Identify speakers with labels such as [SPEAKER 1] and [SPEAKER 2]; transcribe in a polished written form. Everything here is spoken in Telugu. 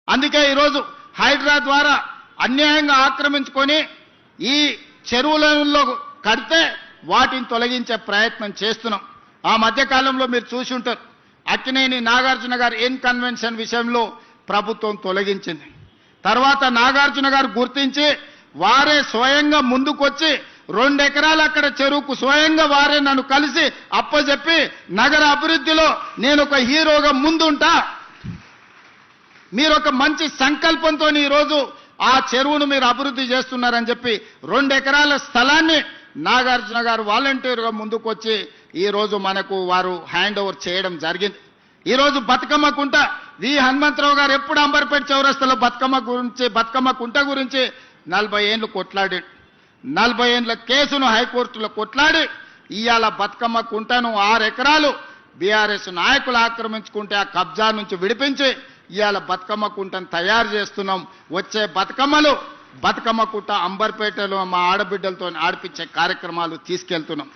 [SPEAKER 1] అందుకే ఈరోజు హైడ్రా ద్వారా అన్యాయంగా ఆక్రమించుకొని ఈ చెరువులలో కడితే వాటిని తొలగించే ప్రయత్నం చేస్తున్నాం. ఆ మధ్యకాలంలో మీరు చూసి ఉంటారు, అక్కినేని నాగార్జున గారు ఇన్కన్వెన్షన్ విషయంలో ప్రభుత్వం తొలగించింది. తర్వాత నాగార్జున గారు గుర్తించి వారే స్వయంగా ముందుకొచ్చి 2 ఎకరాలు అక్కడ చెరువుకు స్వయంగా వారే నన్ను కలిసి అప్పచెప్పి నగర అభివృద్ధిలో నేను ఒక హీరోగా ముందుంటా, మీరు ఒక మంచి సంకల్పంతో ఈరోజు ఆ చెరువును మీరు అభివృద్ధి చేస్తున్నారని చెప్పి 2 ఎకరాల స్థలాన్ని నాగార్జున గారు వాలంటీర్గా ముందుకొచ్చి ఈరోజు మనకు వారు హ్యాండ్ ఓవర్ చేయడం జరిగింది. ఈరోజు బతుకమ్మ కుంట వి హనుమంతరావు గారు ఎప్పుడు అంబర్పేట చౌరస్తాలో బతుకమ్మ కుంట గురించి 40 ఏళ్ళు కొట్లాడి 40 ఏళ్ళ కేసును హైకోర్టులో కొట్లాడి ఇవాళ బతుకమ్మ కుంటను 6 ఎకరాలు బీఆర్ఎస్ నాయకులు ఆక్రమించుకుంటే ఆ కబ్జా నుంచి విడిపించి ఇవాళ బతుకమ్మ కుంటను తయారు చేస్తున్నాం. వచ్చే బతుకమ్మ కుంట అంబర్పేటలో మా ఆడబిడ్డలతో ఆడిపించే కార్యక్రమాలు తీసుకెళ్తున్నాం.